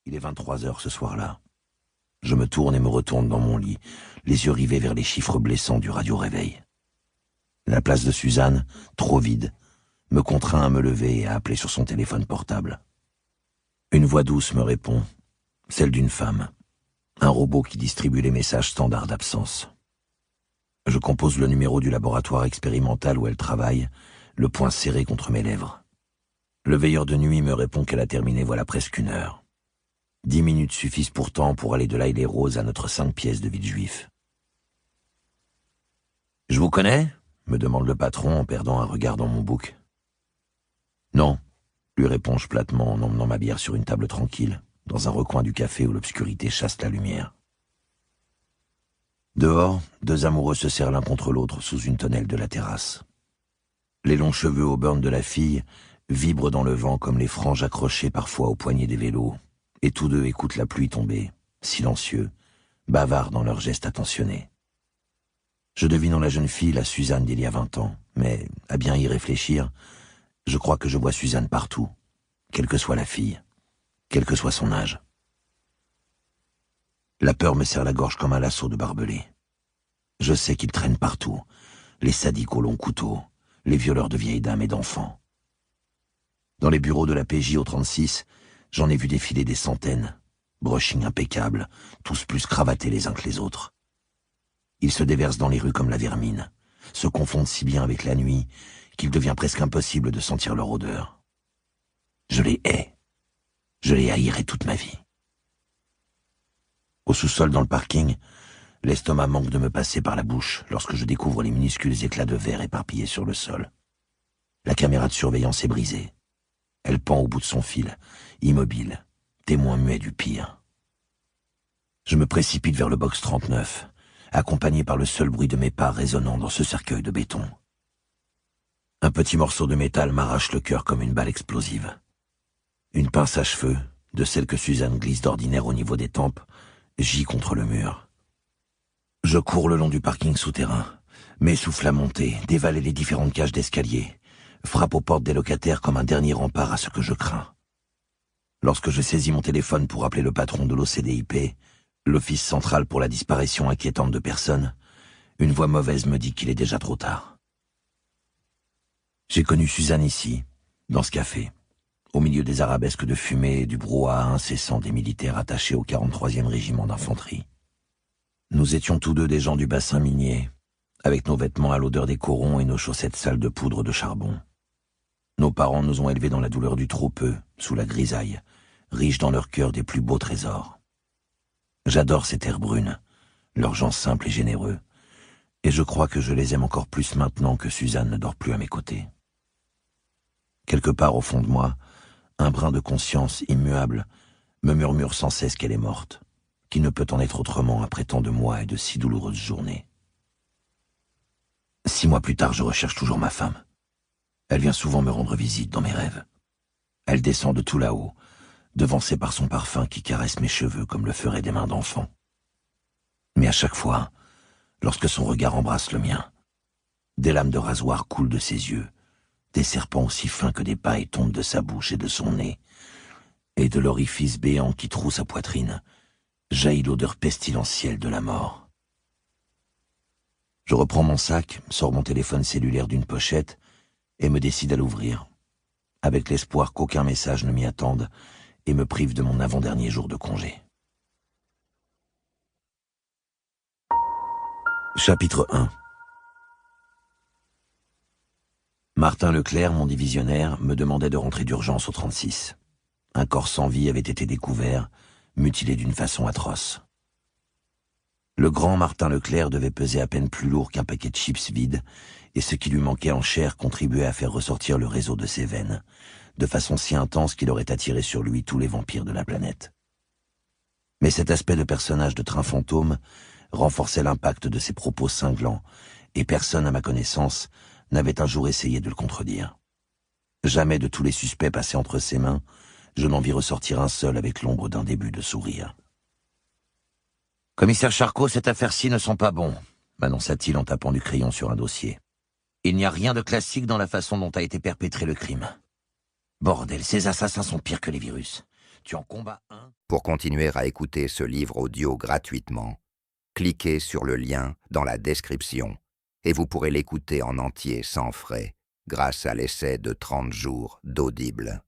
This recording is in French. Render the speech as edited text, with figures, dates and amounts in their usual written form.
Il est 23h ce soir-là. Je me tourne et me retourne dans mon lit, les yeux rivés vers les chiffres blessants du radio-réveil. La place de Suzanne, trop vide, me contraint à me lever et à appeler sur son téléphone portable. Une voix douce me répond, celle d'une femme, un robot qui distribue les messages standards d'absence. Je compose le numéro du laboratoire expérimental où elle travaille, le poing serré contre mes lèvres. Le veilleur de nuit me répond qu'elle a terminé voilà presque 1 heure. 10 minutes suffisent pourtant pour aller de l'Aïlé Rose à notre 5 pièces de Villejuif. « Je vous connais ?» me demande le patron en perdant un regard dans mon bouc. « Non », lui réponds-je platement en emmenant ma bière sur une table tranquille, dans un recoin du café où l'obscurité chasse la lumière. Dehors, 2 amoureux se serrent l'un contre l'autre sous une tonnelle de la terrasse. Les longs cheveux au burn de la fille vibrent dans le vent comme les franges accrochées parfois aux poignets des vélos, et tous deux écoutent la pluie tomber, silencieux, bavards dans leurs gestes attentionnés. Je devine en la jeune fille la Suzanne d'il y a 20 ans, mais, à bien y réfléchir, je crois que je vois Suzanne partout, quelle que soit la fille, quel que soit son âge. La peur me serre la gorge comme un lasso de barbelé. Je sais qu'ils traînent partout, les sadiques au long couteau, les violeurs de vieilles dames et d'enfants. Dans les bureaux de la PJ au 36, j'en ai vu défiler des centaines, brushing impeccable, tous plus cravatés les uns que les autres. Ils se déversent dans les rues comme la vermine, se confondent si bien avec la nuit qu'il devient presque impossible de sentir leur odeur. Je les hais. Je les haïrai toute ma vie. Au sous-sol dans le parking, l'estomac manque de me passer par la bouche lorsque je découvre les minuscules éclats de verre éparpillés sur le sol. La caméra de surveillance est brisée. Elle pend au bout de son fil, immobile, témoin muet du pire. Je me précipite vers le box 39, accompagné par le seul bruit de mes pas résonnant dans ce cercueil de béton. Un petit morceau de métal m'arrache le cœur comme une balle explosive. Une pince à cheveux, de celle que Suzanne glisse d'ordinaire au niveau des tempes, gît contre le mur. Je cours le long du parking souterrain, m'essouffle à monter, dévaler les différentes cages d'escalier, frappe aux portes des locataires comme un dernier rempart à ce que je crains. Lorsque je saisis mon téléphone pour appeler le patron de l'OCDIP, l'Office central pour la disparition inquiétante de personnes, une voix mauvaise me dit qu'il est déjà trop tard. J'ai connu Suzanne ici, dans ce café, au milieu des arabesques de fumée et du brouhaha incessant des militaires attachés au 43e régiment d'infanterie. Nous étions tous deux des gens du bassin minier, avec nos vêtements à l'odeur des corons et nos chaussettes sales de poudre de charbon. Nos parents nous ont élevés dans la douleur du trop-peu, sous la grisaille, riches dans leur cœur des plus beaux trésors. J'adore ces terres brunes, leurs gens simples et généreux, et je crois que je les aime encore plus maintenant que Suzanne ne dort plus à mes côtés. Quelque part au fond de moi, un brin de conscience immuable me murmure sans cesse qu'elle est morte, qu'il ne peut en être autrement après tant de mois et de si douloureuses journées. 6 mois plus tard, je recherche toujours ma femme. Elle vient souvent me rendre visite dans mes rêves. Elle descend de tout là-haut, devancée par son parfum qui caresse mes cheveux comme le feraient des mains d'enfant. Mais à chaque fois, lorsque son regard embrasse le mien, des lames de rasoir coulent de ses yeux, des serpents aussi fins que des pailles tombent de sa bouche et de son nez, et de l'orifice béant qui troue sa poitrine, jaillit l'odeur pestilentielle de la mort. Je reprends mon sac, sors mon téléphone cellulaire d'une pochette et me décide à l'ouvrir, avec l'espoir qu'aucun message ne m'y attende et me prive de mon avant-dernier jour de congé. Chapitre 1. Martin Leclerc, mon divisionnaire, me demandait de rentrer d'urgence au 36. Un corps sans vie avait été découvert, mutilé d'une façon atroce. Le grand Martin Leclerc devait peser à peine plus lourd qu'un paquet de chips vide, et ce qui lui manquait en chair contribuait à faire ressortir le réseau de ses veines, de façon si intense qu'il aurait attiré sur lui tous les vampires de la planète. Mais cet aspect de personnage de train fantôme renforçait l'impact de ses propos cinglants, et personne, à ma connaissance, n'avait un jour essayé de le contredire. Jamais de tous les suspects passés entre ses mains, je n'en vis ressortir un seul avec l'ombre d'un début de sourire. « Commissaire Charcot, cette affaire-ci ne sent pas bon, » m'annonça-t-il en tapant du crayon sur un dossier. « Il n'y a rien de classique dans la façon dont a été perpétré le crime. Bordel, ces assassins sont pires que les virus. Tu en combats un? Pour continuer à écouter ce livre audio gratuitement, cliquez sur le lien dans la description et vous pourrez l'écouter en entier sans frais grâce à l'essai de 30 jours d'Audible.